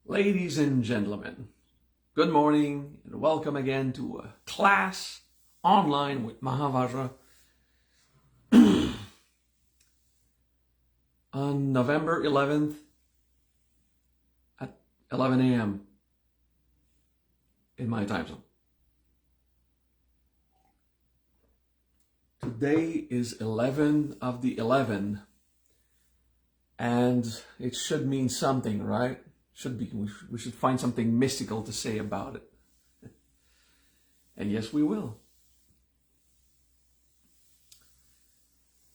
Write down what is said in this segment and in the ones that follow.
Ladies and gentlemen, good morning and welcome again to a class online with Mahavajra on November 11th at 11 a.m. in my time zone. Today is 11 of the 11 and it should mean something, right? We should find something mystical to say about it. And yes, we will.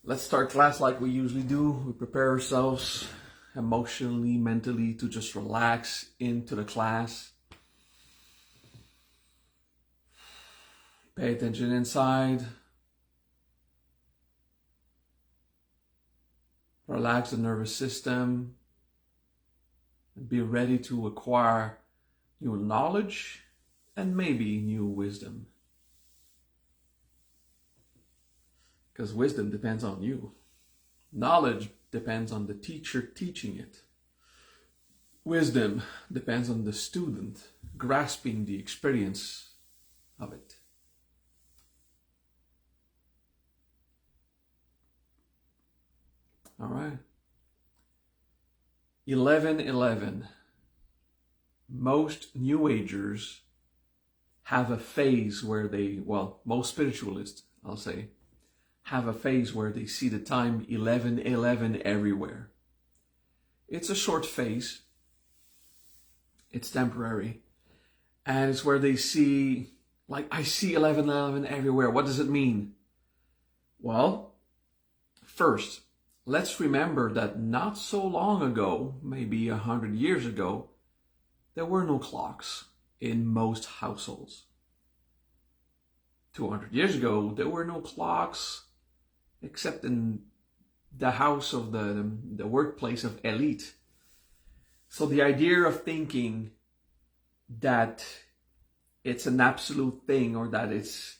Let's start class like we usually do. We prepare ourselves emotionally, mentally to just relax into the class. Pay attention inside. Relax the nervous system. Be ready to acquire new knowledge and maybe new wisdom. Because wisdom depends on you. Knowledge depends on the teacher teaching it. Wisdom depends on the student grasping the experience of it. All right. 11:11. Most New Agers have a phase where most spiritualists, I'll say, have a phase where they see the time 11:11 everywhere. It's a short phase. It's temporary. And it's where they see, I see 11:11 everywhere. What does it mean? Well, first, let's remember that not so long ago, maybe 100 years ago, there were no clocks in most households. 200 years ago, there were no clocks except in the house of the workplace of elite. So the idea of thinking that it's an absolute thing or that it's,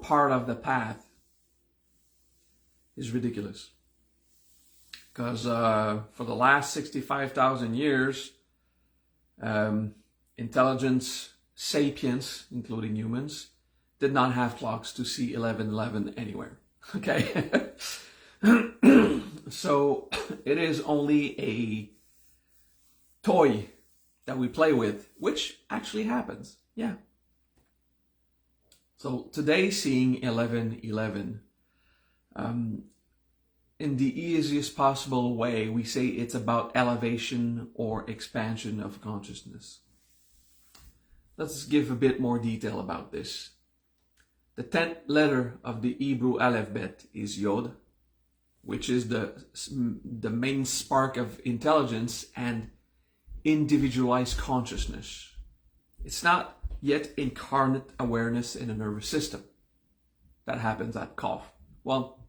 part of the path is ridiculous. Because for the last 65,000 years, intelligence, sapiens, including humans, did not have clocks to see 11:11 anywhere. Okay? So it is only a toy that we play with, which actually happens. Yeah. So today, seeing 11:11, in the easiest possible way, we say it's about elevation or expansion of consciousness. Let's give a bit more detail about this. The 10th letter of the Hebrew alphabet is Yod, which is the main spark of intelligence and individualized consciousness. It's not yet incarnate awareness in the nervous system. That happens at Kof. Well,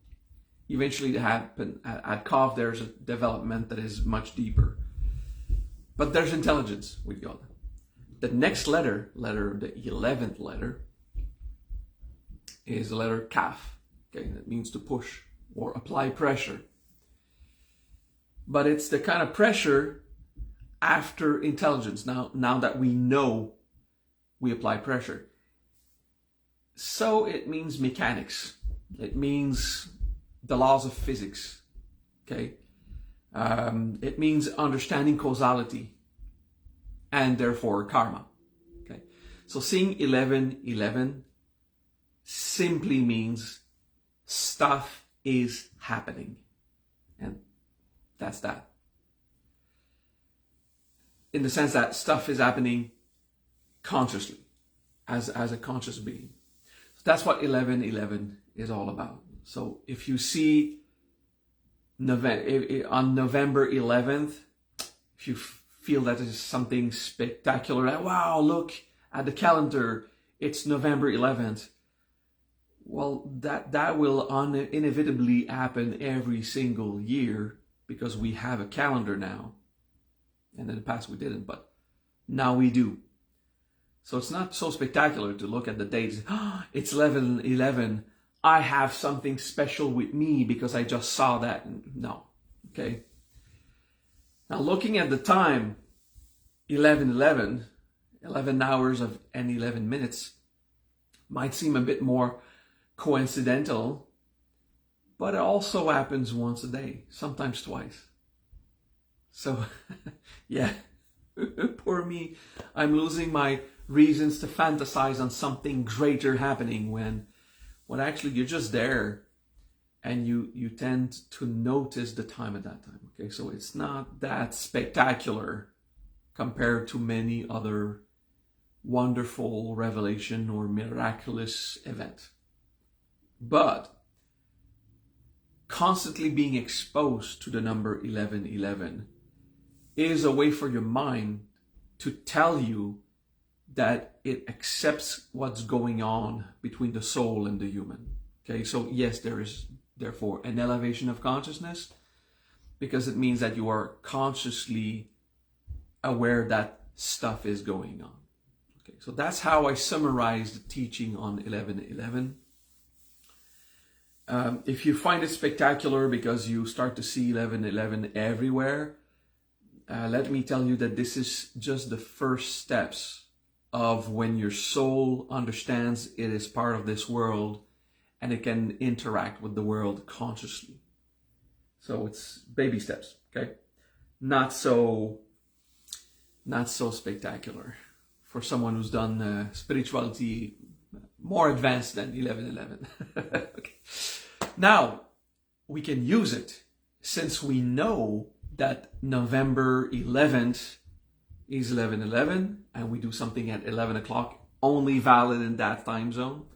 eventually to happen at Kof, there's a development that is much deeper. But there's intelligence with Yod. The next letter, the 11th letter, is the letter Kaf. Okay, that means to push or apply pressure. But it's the kind of pressure after intelligence. Now that we know we apply pressure. So it means mechanics. It means the laws of physics. Okay? It means understanding causality and therefore karma. Okay? So seeing 11:11 simply means stuff is happening. And that's that. In the sense that stuff is happening consciously, as a conscious being. So that's what 11:11 is all about. So if you see on November 11th, if you feel that is something spectacular, like, wow, look at the calendar, it's November 11th. Well, that will inevitably happen every single year because we have a calendar now. And in the past we didn't, but now we do. So it's not so spectacular to look at the dates. It's 11:11. I have something special with me because I just saw that. No, okay? Now, looking at the time, 11:11, 11 hours and 11 minutes, might seem a bit more coincidental, but it also happens once a day, sometimes twice. So, yeah, poor me. I'm losing my reasons to fantasize on something greater happening when actually you're just there, and you tend to notice the time at that time. Okay, so it's not that spectacular compared to many other wonderful revelation or miraculous event. But constantly being exposed to the number 1111 is a way for your mind to tell you that it accepts what's going on between the soul and the human. Okay, so yes, there is therefore an elevation of consciousness, because it means that you are consciously aware that stuff is going on. Okay, so that's how I summarize the teaching on 1111. If you find it spectacular because you start to see 1111 everywhere, let me tell you that this is just the first steps of when your soul understands it is part of this world and it can interact with the world consciously. So it's baby steps, okay? Not so spectacular for someone who's done spirituality more advanced than 1111. Okay. Now, we can use it since we know that November 11th is 11:11, and we do something at 11 o'clock, only valid in that time zone.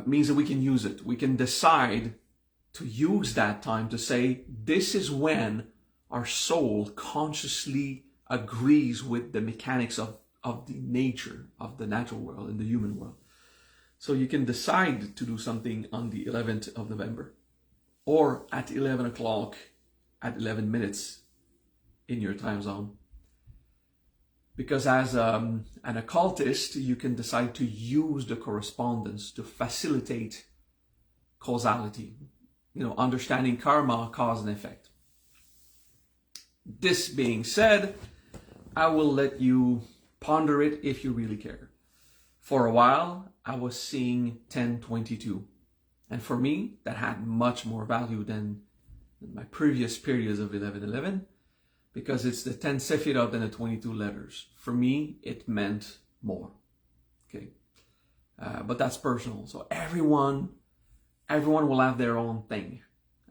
Means that we can use it. We can decide to use that time to say, this is when our soul consciously agrees with the mechanics of the nature, of the natural world and the human world. So you can decide to do something on the 11th of November or at 11 o'clock at 11 minutes in your time zone. Because as an occultist, you can decide to use the correspondence to facilitate causality, understanding karma, cause and effect. This being said, I will let you ponder it if you really care. For a while, I was seeing 1022. And for me, that had much more value than my previous periods of 1111, because it's the 10 Sefirot and the 22 letters. For me, it meant more. Okay, but that's personal. So everyone will have their own thing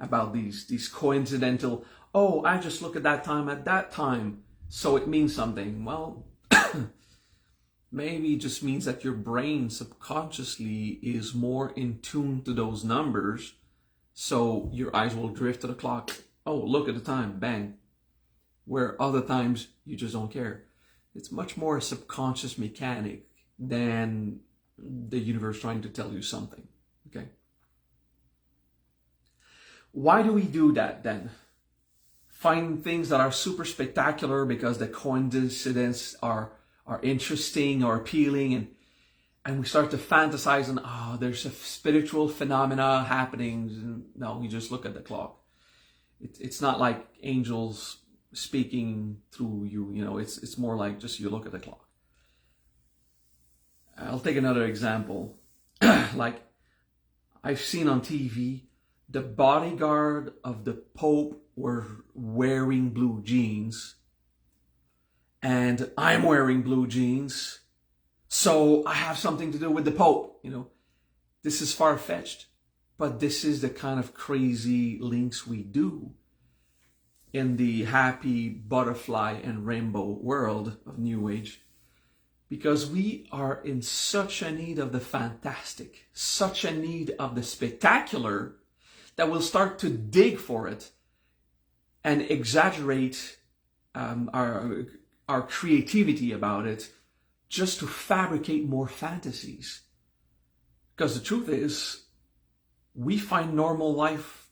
about these coincidental. Oh, I just look at that time, so it means something. Well, maybe it just means that your brain subconsciously is more in tune to those numbers, so your eyes will drift to the clock. Oh, look at the time, bang. Where other times you just don't care. It's much more a subconscious mechanic than the universe trying to tell you something. Okay. Why do we do that then? Find things that are super spectacular because the coincidences are interesting or appealing, and we start to fantasize on, there's a spiritual phenomena happening. No, we just look at the clock. It's not like angels speaking through you, it's more like just you look at the clock. I'll take another example. Like I've seen on TV, the bodyguard of the Pope were wearing blue jeans, and I'm wearing blue jeans, so I have something to do with the Pope. This is far-fetched, but this is the kind of crazy links we do in the happy butterfly and rainbow world of New Age, because we are in such a need of the fantastic, such a need of the spectacular, that we'll start to dig for it and exaggerate our creativity about it just to fabricate more fantasies. Because the truth is, we find normal life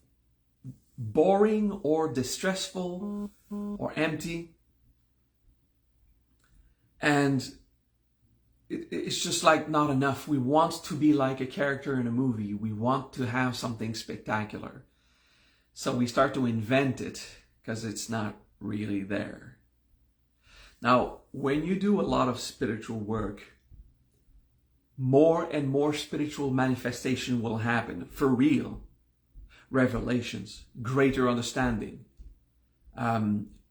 boring or distressful or empty, and it's just like not enough. We want to be like a character in a movie. We want to have something spectacular. So we start to invent it because it's not really there. Now, when you do a lot of spiritual work, more and more spiritual manifestation will happen, for real. Revelations, greater understanding,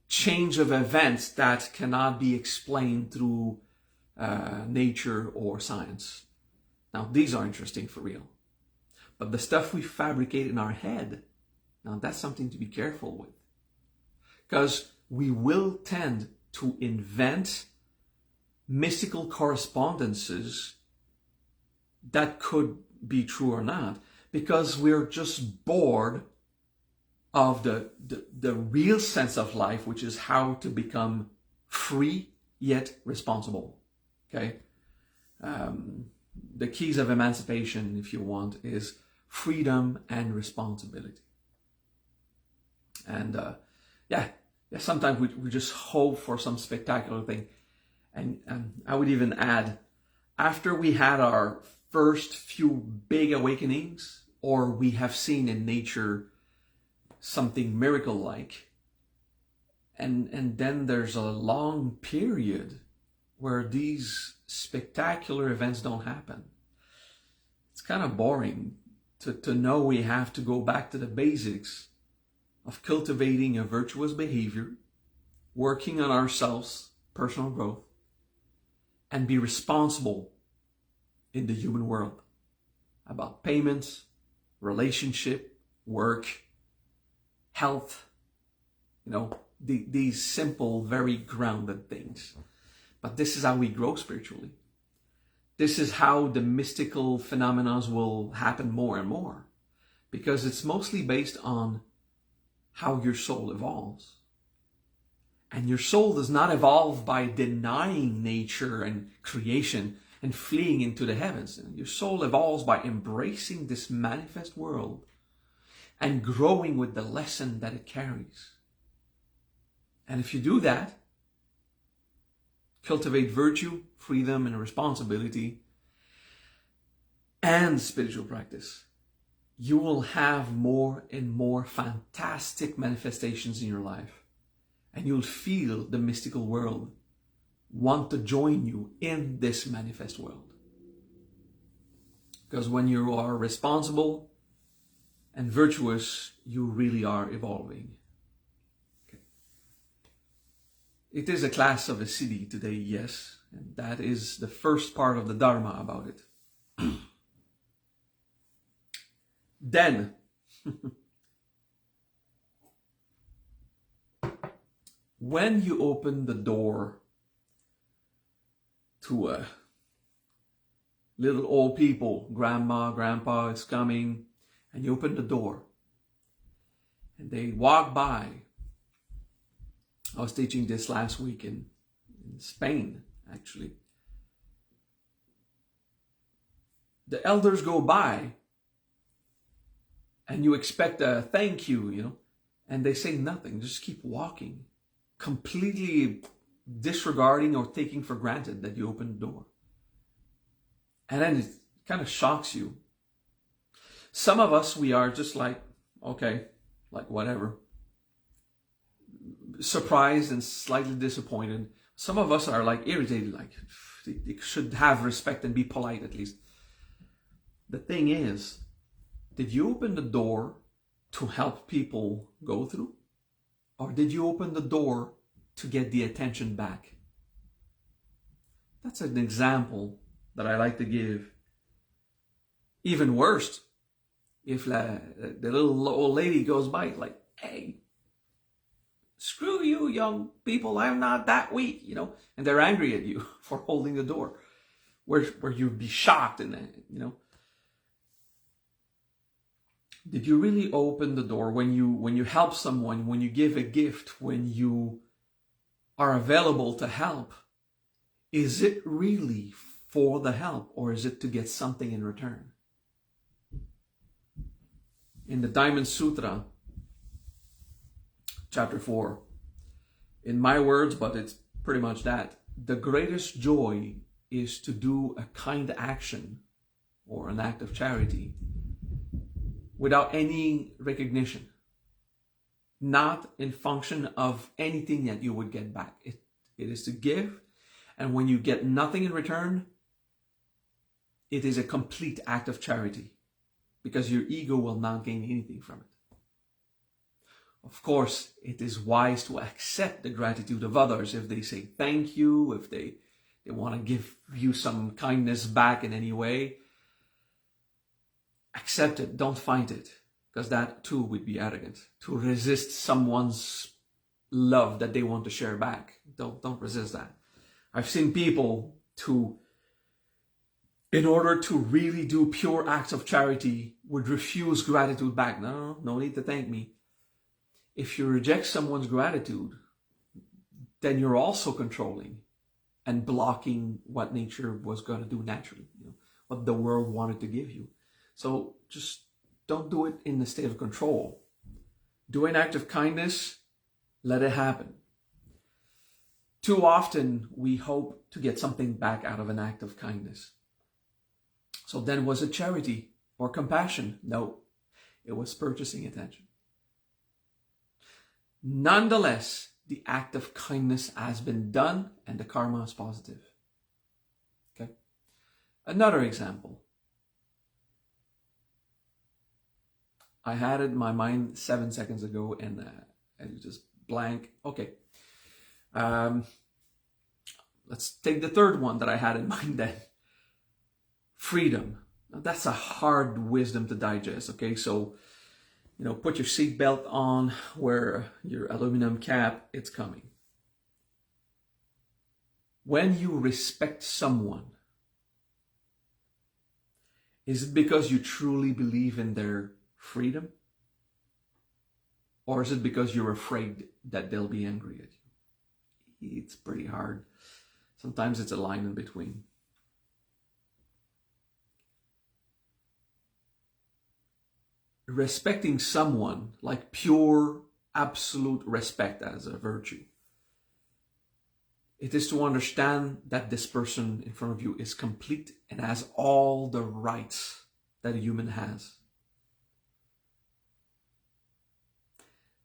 change of events that cannot be explained through nature or science. Now, these are interesting for real. But the stuff we fabricate in our head, now that's something to be careful with. Because we will tend to invent mystical correspondences that could be true or not, because we're just bored of the real sense of life, which is how to become free yet responsible. Okay? The keys of emancipation, if you want, is freedom and responsibility. And sometimes we just hope for some spectacular thing. And I would even add, after we had our first few big awakenings, or we have seen in nature something miracle-like, and then there's a long period where these spectacular events don't happen. It's kind of boring to know we have to go back to the basics of cultivating a virtuous behavior, working on ourselves, personal growth, and be responsible in the human world about payments, relationship, work, health, these simple, very grounded things. But this is how we grow spiritually. This is how the mystical phenomena will happen more and more, because it's mostly based on how your soul evolves. And your soul does not evolve by denying nature and creation and fleeing into the heavens. Your soul evolves by embracing this manifest world and growing with the lesson that it carries. And if you do that, cultivate virtue, freedom, and responsibility, and spiritual practice, you will have more and more fantastic manifestations in your life. And you'll feel the mystical world want to join you in this manifest world. Because when you are responsible and virtuous, you really are evolving. Okay. It is a class of a Siddhi today, yes. And that is the first part of the Dharma about it. Then, when you open the door to little old people, grandma, grandpa is coming, and you open the door, and they walk by. I was teaching this last week in Spain, actually. The elders go by, and you expect a thank you, and they say nothing, just keep walking, completely disregarding or taking for granted that you opened the door. And then it kind of shocks you. Some of us, we are just like, okay, like whatever. Surprised and slightly disappointed. Some of us are like irritated, like they should have respect and be polite at least. The thing is, did you open the door to help people go through? Or did you open the door to get the attention back? That's an example that I like to give. Even worse, if the little old lady goes by, like, hey, screw you, young people, I'm not that weak, and they're angry at you for holding the door, where you'd be shocked and, Did you really open the door when you help someone, when you give a gift, when you are available to help? Is it really for the help, or is it to get something in return? In the Diamond Sutra, chapter 4, in my words, but it's pretty much that, the greatest joy is to do a kind action or an act of charity without any recognition. not in function of anything that you would get back. It is to give, and when you get nothing in return, it is a complete act of charity, because your ego will not gain anything from it. Of course, it is wise to accept the gratitude of others if they say thank you, if they want to give you some kindness back in any way. Accept it, don't fight it, because that too would be arrogant. To resist someone's love that they want to share back. Don't resist that. I've seen people in order to really do pure acts of charity, would refuse gratitude back. No need to thank me. If you reject someone's gratitude, then you're also controlling and blocking what nature was going to do naturally, what the world wanted to give you. So just don't do it in the state of control. Do an act of kindness, let it happen. Too often we hope to get something back out of an act of kindness. So then, was it charity or compassion? No, it was purchasing attention. Nonetheless, the act of kindness has been done and the karma is positive. Okay. Another example. I had it in my mind 7 seconds ago and it was just blank. Okay. Let's take the third one that I had in mind then. Freedom. Now that's a hard wisdom to digest. Okay. So, put your seatbelt on, wear your aluminum cap, it's coming. When you respect someone, is it because you truly believe in their freedom? Or is it because you're afraid that they'll be angry at you? It's pretty hard. Sometimes it's a line in between. Respecting someone, like pure, absolute respect as a virtue, it is to understand that this person in front of you is complete and has all the rights that a human has.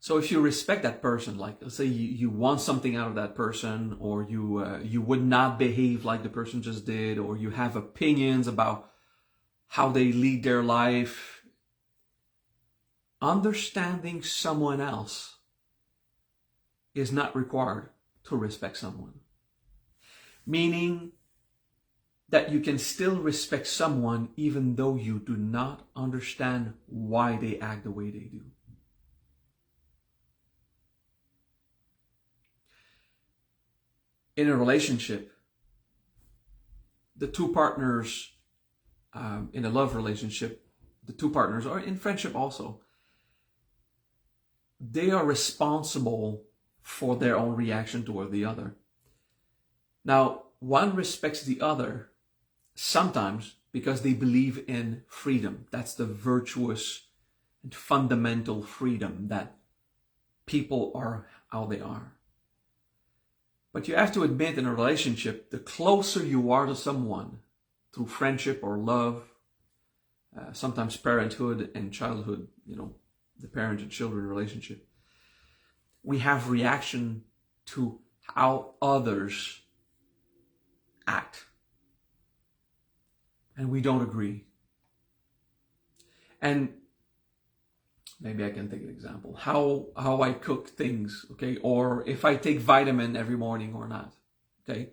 So if you respect that person, like let's say you want something out of that person, or you would not behave like the person just did, or you have opinions about how they lead their life, understanding someone else is not required to respect someone. Meaning that you can still respect someone even though you do not understand why they act the way they do. In a relationship, the two partners, in a love relationship, the two partners, or in friendship also, they are responsible for their own reaction toward the other. Now, one respects the other sometimes because they believe in freedom. That's the virtuous and fundamental freedom that people are how they are. But you have to admit, in a relationship, the closer you are to someone through friendship or love, sometimes parenthood and childhood, the parent and children relationship, we have reaction to how others act. And we don't agree. And maybe I can take an example. How I cook things, okay? Or if I take vitamin every morning or not, okay?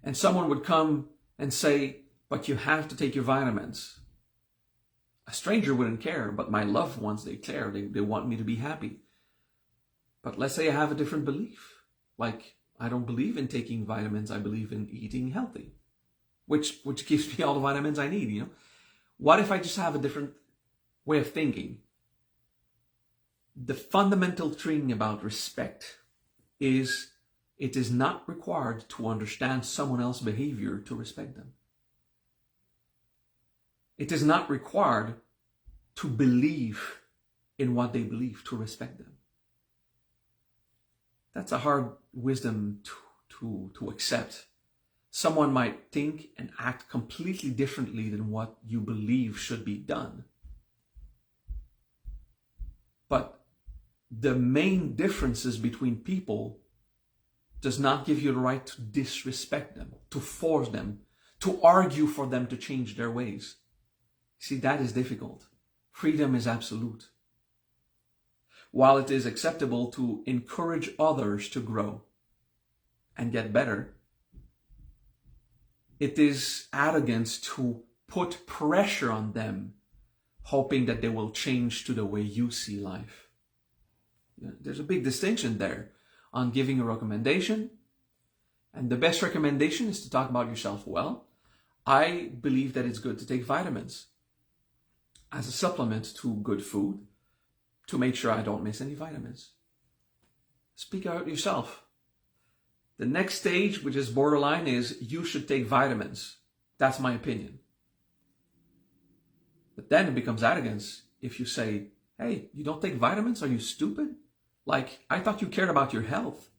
And someone would come and say, but you have to take your vitamins. A stranger wouldn't care, but my loved ones, they care. They want me to be happy. But let's say I have a different belief. Like, I don't believe in taking vitamins. I believe in eating healthy, which gives me all the vitamins I need, What if I just have a different way of thinking? The fundamental thing about respect is it is not required to understand someone else's behavior to respect them. It is not required to believe in what they believe to respect them. That's a hard wisdom to accept. Someone might think and act completely differently than what you believe should be done. But the main differences between people does not give you the right to disrespect them, to force them, to argue for them to change their ways. See, that is difficult. Freedom is absolute. While it is acceptable to encourage others to grow and get better, it is arrogance to put pressure on them, hoping that they will change to the way you see life. There's a big distinction there on giving a recommendation. And the best recommendation is to talk about yourself well. I believe that it's good to take vitamins as a supplement to good food to make sure I don't miss any vitamins. Speak out yourself. The next stage, which is borderline, is you should take vitamins. That's my opinion. But then it becomes arrogance if you say, hey, you don't take vitamins? Are you stupid? Like, I thought you cared about your health.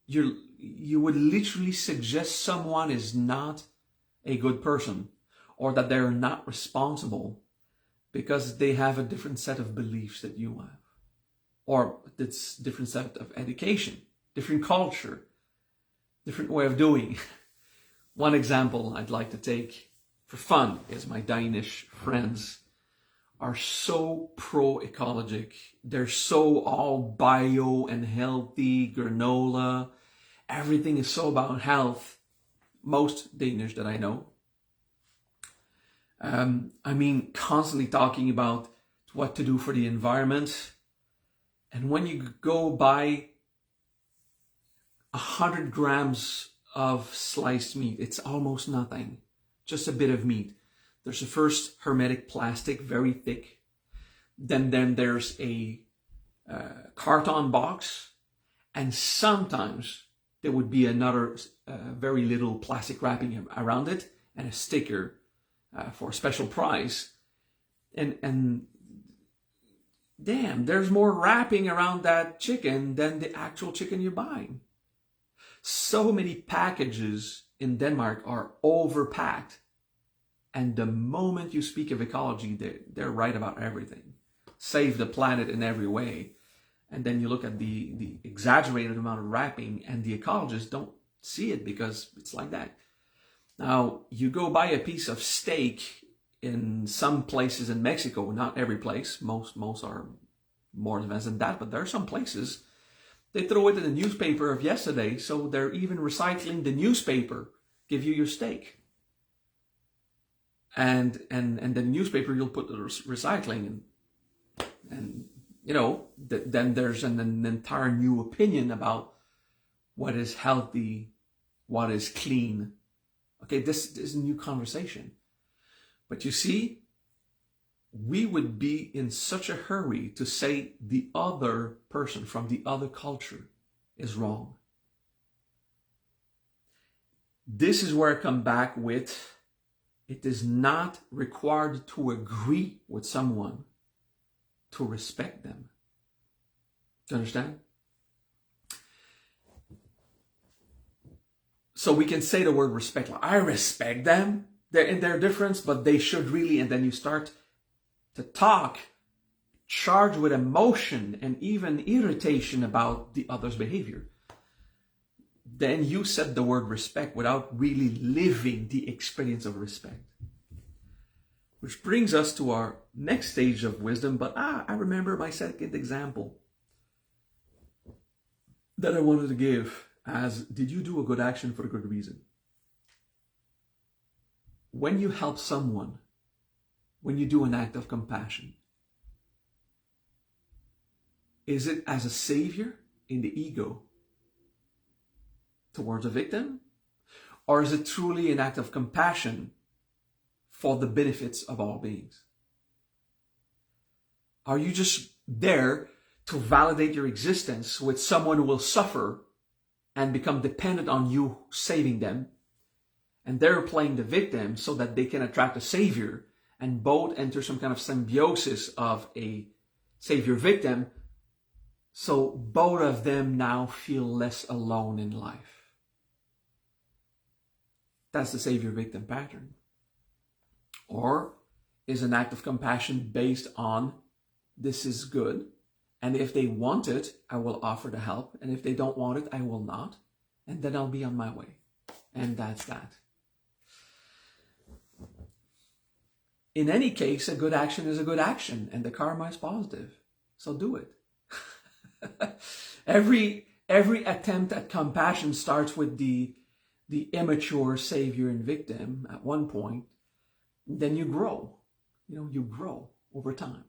You would literally suggest someone is not a good person or that they're not responsible because they have a different set of beliefs that you have. Or it's different set of education, different culture, different way of doing. One example I'd like to take for fun is my Danish friends are so pro-ecologic. They're so all bio and healthy, granola. Everything is so about health. Most Danish that I know. Constantly talking about what to do for the environment. And when you go buy 100 grams of sliced meat, it's almost nothing. Just a bit of meat. There's the first hermetic plastic, very thick. Then there's a carton box. And sometimes there would be another very little plastic wrapping around it and a sticker for a special price. And damn, there's more wrapping around that chicken than the actual chicken you're buying. So many packages in Denmark are overpacked. And the moment you speak of ecology, they're right about everything. Save the planet in every way. And then you look at the exaggerated amount of wrapping and the ecologists don't see it because it's like that. Now, you go buy a piece of steak in some places in Mexico, not every place. Most are more advanced than that, but there are some places. They throw it in the newspaper of yesterday, so they're even recycling the newspaper, give you your steak. And the newspaper you'll put the recycling in. And, then there's an entire new opinion about what is healthy, what is clean. Okay, this is a new conversation. But you see, we would be in such a hurry to say the other person from the other culture is wrong. This is where I come back with, it is not required to agree with someone to respect them. Do you understand? So we can say the word respect. Like, I respect them. They're in their difference, but they should really. And then you start to talk, charged with emotion and even irritation about the other's behavior. Then you said the word respect without really living the experience of respect. Which brings us to our next stage of wisdom. But I remember my second example that I wanted to give as, did you do a good action for a good reason? When you help someone, when you do an act of compassion, is it as a savior in the ego towards a victim? Or is it truly an act of compassion for the benefits of all beings? Are you just there to validate your existence with someone who will suffer and become dependent on you saving them? And they're playing the victim so that they can attract a savior and both enter some kind of symbiosis of a savior-victim, so both of them now feel less alone in life. That's the savior-victim pattern. Or is an act of compassion based on, this is good, And if they want it, I will offer the help. And if they don't want it, I will not. And then I'll be on my way. And that's that. In any case, a good action is a good action, and the karma is positive. So do it. Every attempt at compassion starts with the immature savior and victim at one point. Then you grow. You grow over time.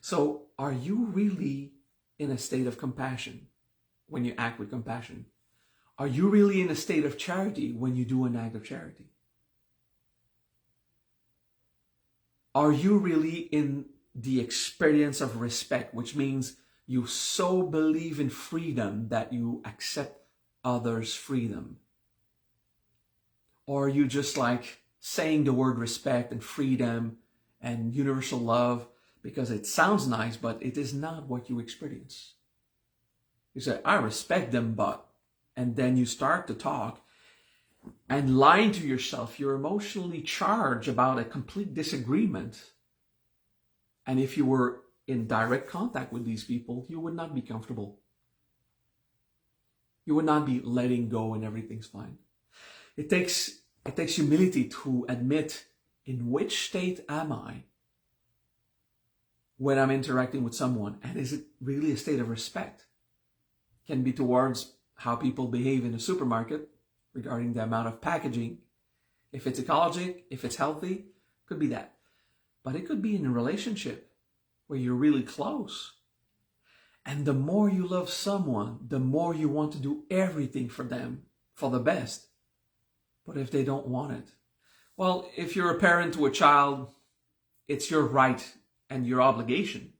So are you really in a state of compassion when you act with compassion? Are you really in a state of charity when you do an act of charity? Are you really in the experience of respect, which means you so believe in freedom that you accept others' freedom? Or are you just like saying the word respect and freedom and universal love because it sounds nice, but it is not what you experience? You say, I respect them, but, and then you start to talk and lying to yourself, you're emotionally charged about a complete disagreement. And if you were in direct contact with these people, you would not be comfortable. You would not be letting go and everything's fine. It takes humility to admit, in which state am I when I'm interacting with someone? And is it really a state of respect? It can be towards how people behave in a supermarket, regarding the amount of packaging. If it's ecologic, if it's healthy, could be that. But it could be in a relationship where you're really close. And the more you love someone, the more you want to do everything for them, for the best. But if they don't want it, well, if you're a parent to a child, it's your right and your obligation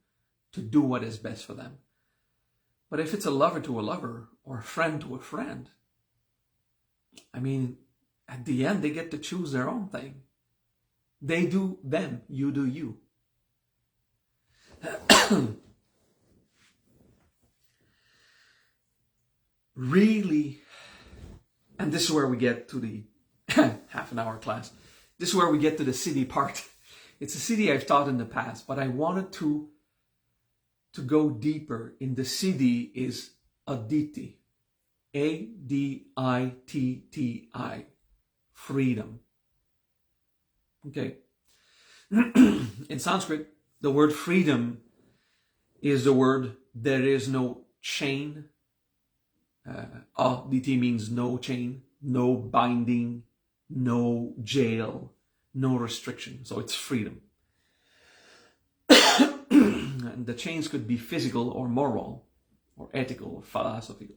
to do what is best for them. But if it's a lover to a lover or a friend to a friend, I mean, at the end, they get to choose their own thing. They do them, you do you. Really, and this is where we get to the half an hour class. This is where we get to the Siddhi part. It's a Siddhi I've taught in the past, but I wanted to go deeper. In the Siddhi is aDitti. aDitti. Freedom. Okay. In Sanskrit, the word freedom is the word there is no chain. aDitti means no chain, no binding, no jail, no restriction. So it's freedom. And the chains could be physical or moral or ethical or philosophical.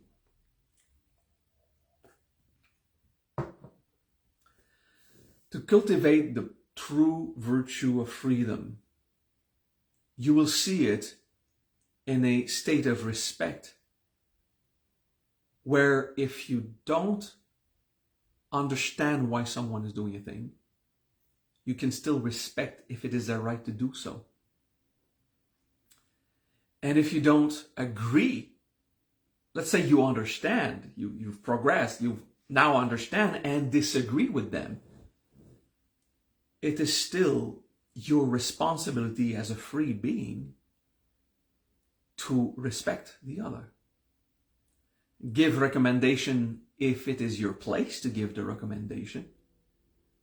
To cultivate the true virtue of freedom, you will see it in a state of respect, where if you don't understand why someone is doing a thing, you can still respect if it is their right to do so. And if you don't agree, let's say you understand, you've progressed, you now understand and disagree with them, it is still your responsibility as a free being to respect the other. Give recommendation if it is your place to give the recommendation,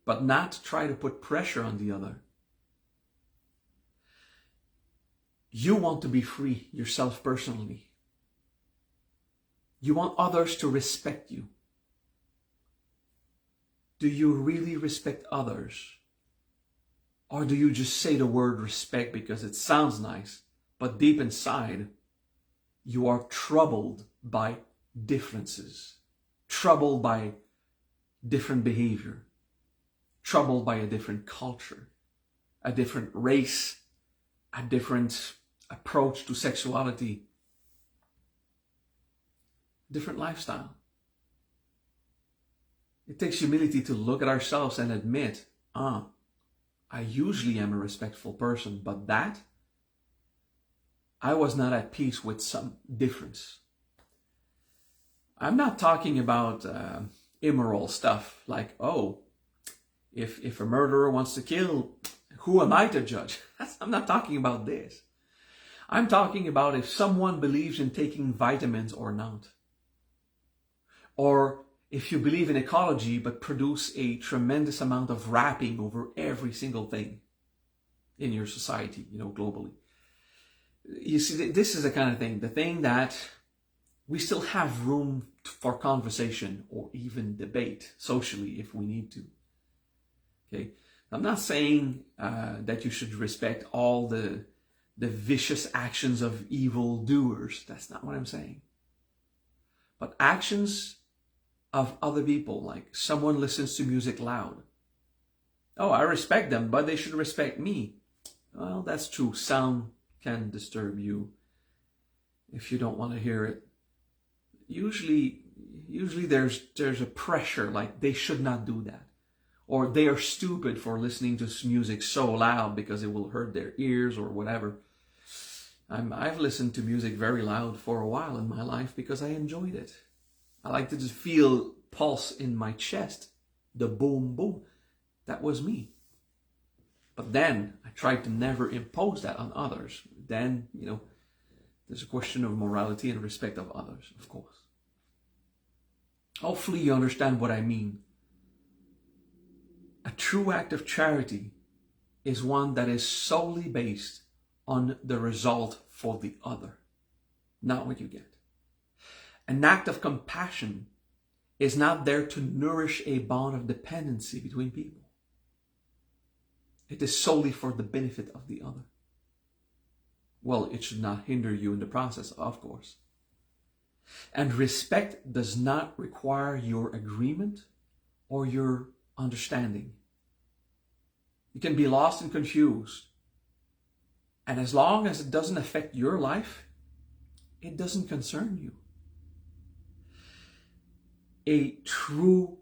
but not try to put pressure on the other. You want to be free yourself personally. You want others to respect you. Do you really respect others? Or do you just say the word respect because it sounds nice, but deep inside, you are troubled by differences, troubled by different behavior, troubled by a different culture, a different race, a different approach to sexuality, different lifestyle. It takes humility to look at ourselves and admit, I usually am a respectful person, but that, I was not at peace with some difference. I'm not talking about immoral stuff like, if a murderer wants to kill, who am I to judge? I'm not talking about this. I'm talking about if someone believes in taking vitamins or not. Or if you believe in ecology but produce a tremendous amount of wrapping over every single thing in your society, globally. You see, this is the kind of thing, the thing that we still have room for conversation or even debate socially if we need to. Okay, I'm not saying that you should respect all the vicious actions of evil doers. That's not what I'm saying. But actions of other people, like someone listens to music loud. Oh, I respect them, but they should respect me. Well, that's true. Sound can disturb you if you don't want to hear it. Usually there's a pressure, like they should not do that. Or they are stupid for listening to music so loud because it will hurt their ears or whatever. I've listened to music very loud for a while in my life because I enjoyed it. I like to just feel pulse in my chest. The boom, boom. That was me. But then I tried to never impose that on others. Then, there's a question of morality and respect of others, of course. Hopefully you understand what I mean. A true act of charity is one that is solely based on the result for the other, not what you get. An act of compassion is not there to nourish a bond of dependency between people. It is solely for the benefit of the other. Well, it should not hinder you in the process, of course. And respect does not require your agreement or your understanding. You can be lost and confused. And as long as it doesn't affect your life, it doesn't concern you. A true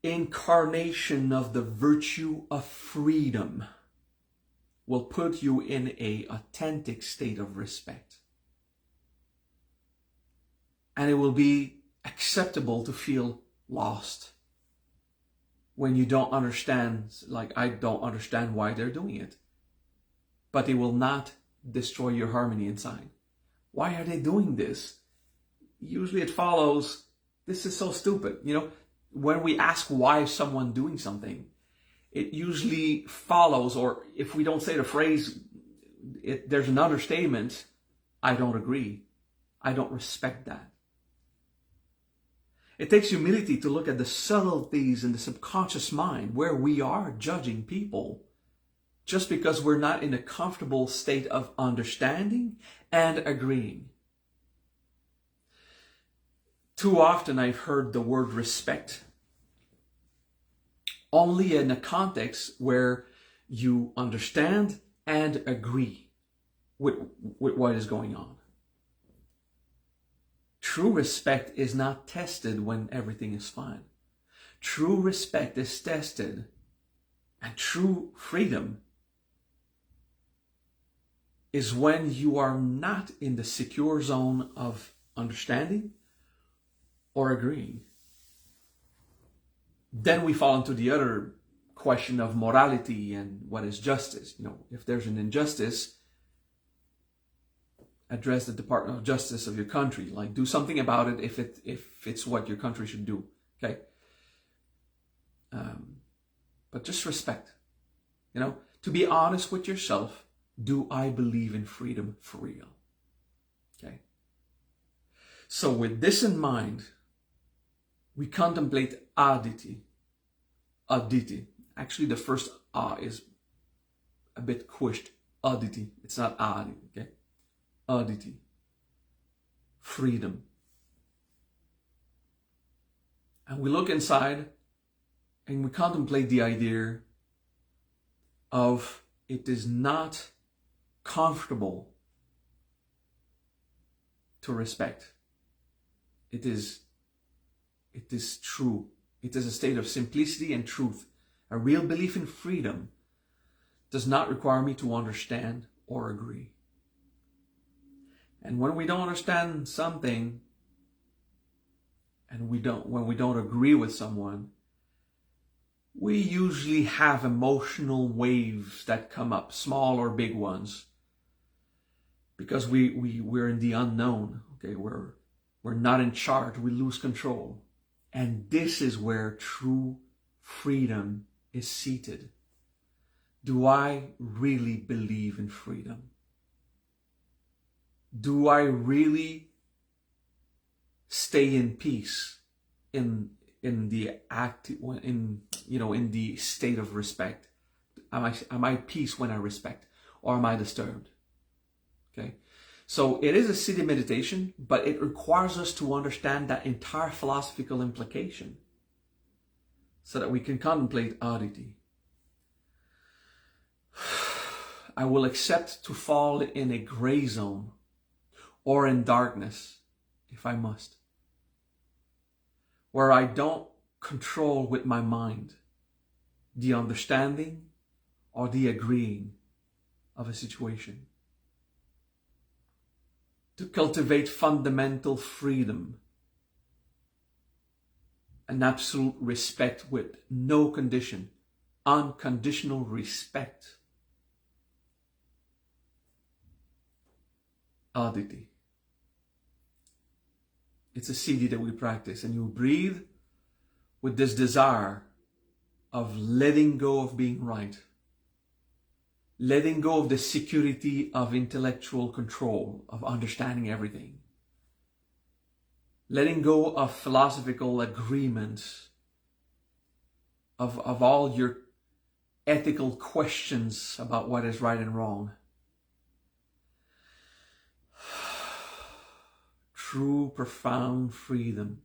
incarnation of the virtue of freedom will put you in an authentic state of respect. And it will be acceptable to feel lost when you don't understand, like I don't understand why they're doing it. But it will not destroy your harmony inside. Why are they doing this? Usually it follows, this is so stupid. When we ask why is someone doing something, it usually follows, or if we don't say the phrase, there's an understatement, I don't agree. I don't respect that. It takes humility to look at the subtleties in the subconscious mind where we are judging people just because we're not in a comfortable state of understanding and agreeing. Too often I've heard the word respect only in a context where you understand and agree with what is going on. True respect is not tested when everything is fine. True respect is tested, and true freedom is when you are not in the secure zone of understanding or agreeing. Then we fall into the other question of morality and what is justice. If there's an injustice, address the Department of Justice of your country. Like, do something about it if it's what your country should do. Okay. But just respect. To be honest with yourself. Do I believe in freedom for real? Okay. So with this in mind, we contemplate aDitti. aDitti. Actually, the first A is a bit squished. aDitti. It's not aDitti. Okay. aDitti. Freedom. And we look inside and we contemplate the idea of it is not comfortable to respect. It is true. It is a state of simplicity and truth. A real belief in freedom does not require me to understand or agree. And when we don't understand something, and when we don't agree with someone, we usually have emotional waves that come up, small or big ones, because we're in the unknown. Okay, we're not in charge. We lose control, and this is where true freedom is seated. Do I really believe in freedom? Do I really stay in peace in the state of respect? Am I at peace when I respect, or am I disturbed? Okay, so it is a Siddhi meditation, but it requires us to understand that entire philosophical implication so that we can contemplate aDitti. I will accept to fall in a gray zone or in darkness if I must, where I don't control with my mind the understanding or the agreeing of a situation. To cultivate fundamental freedom and absolute respect with no condition, unconditional respect. aDitti. It's a Siddhi that we practice, and you breathe with this desire of letting go of being right, letting go of the security of intellectual control, of understanding everything, letting go of philosophical agreements, of all your ethical questions about what is right and wrong. True, profound freedom.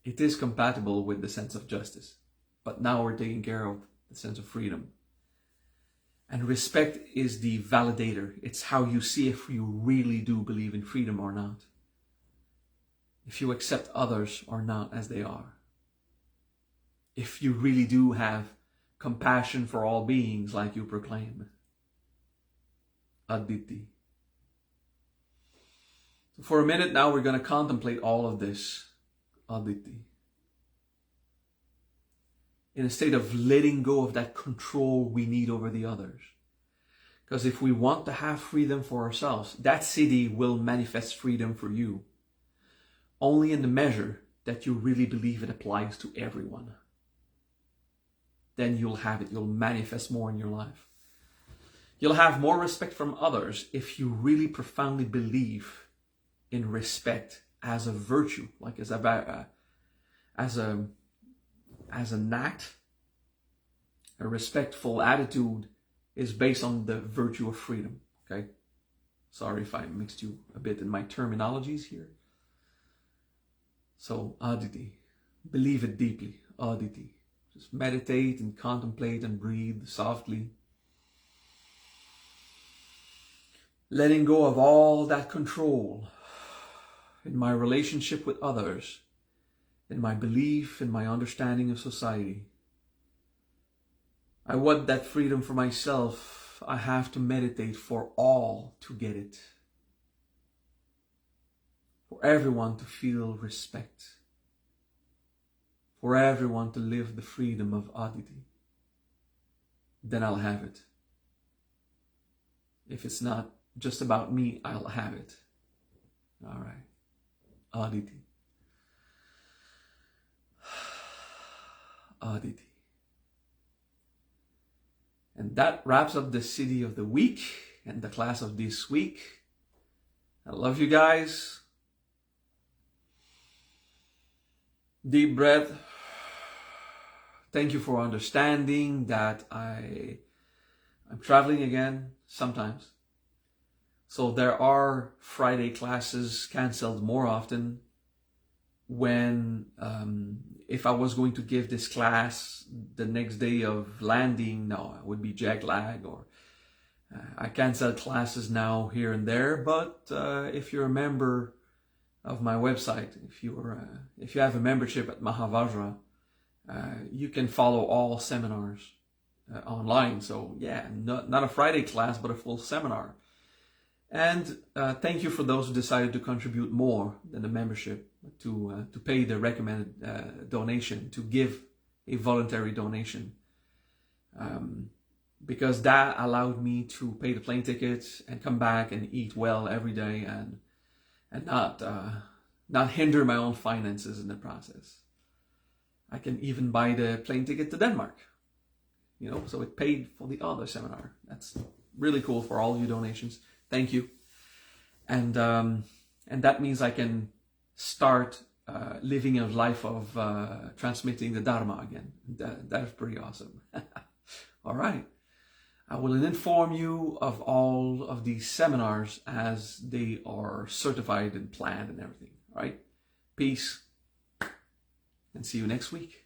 It is compatible with the sense of justice, but now we're taking care of the sense of freedom. And respect is the validator. It's how you see if you really do believe in freedom or not. If you accept others or not as they are. If you really do have compassion for all beings like you proclaim. aDitti. So for a minute now, we're going to contemplate all of this. aDitti. In a state of letting go of that control we need over the others. Because if we want to have freedom for ourselves, that Siddhi will manifest freedom for you. Only in the measure that you really believe it applies to everyone. Then you'll have it. You'll manifest more in your life. You'll have more respect from others if you really profoundly believe in respect as a virtue, like as an act. A respectful attitude is based on the virtue of freedom. Okay, sorry if I mixed you a bit in my terminologies here. So aDitti, believe it deeply. aDitti, just meditate and contemplate and breathe softly. Letting go of all that control in my relationship with others, in my belief, in my understanding of society. I want that freedom for myself. I have to meditate for all to get it. For everyone to feel respect. For everyone to live the freedom of aDitti. Then I'll have it. If it's not just about me, I'll have it. All right. aDitti. aDitti. And that wraps up the Siddhi of the week and the class of this week. I love you guys. Deep breath. Thank you for understanding that I'm traveling again sometimes. So there are Friday classes canceled more often when if I was going to give this class the next day of landing, no, it would be jet lag, or I cancel classes now here and there. But if you're a member of my website, if you have a membership at Mahavajra, you can follow all seminars online. So yeah, not a Friday class, but a full seminar. And thank you for those who decided to contribute more than the membership, to pay the recommended donation, to give a voluntary donation. because that allowed me to pay the plane tickets and come back and eat well every day and not hinder my own finances in the process. I can even buy the plane ticket to Denmark, so it paid for the other seminar. That's really cool for all you donations. Thank you. And that means I can start living a life of transmitting the Dharma again. That is pretty awesome. All right. I will inform you of all of these seminars as they are certified and planned and everything. All right. Peace. And see you next week.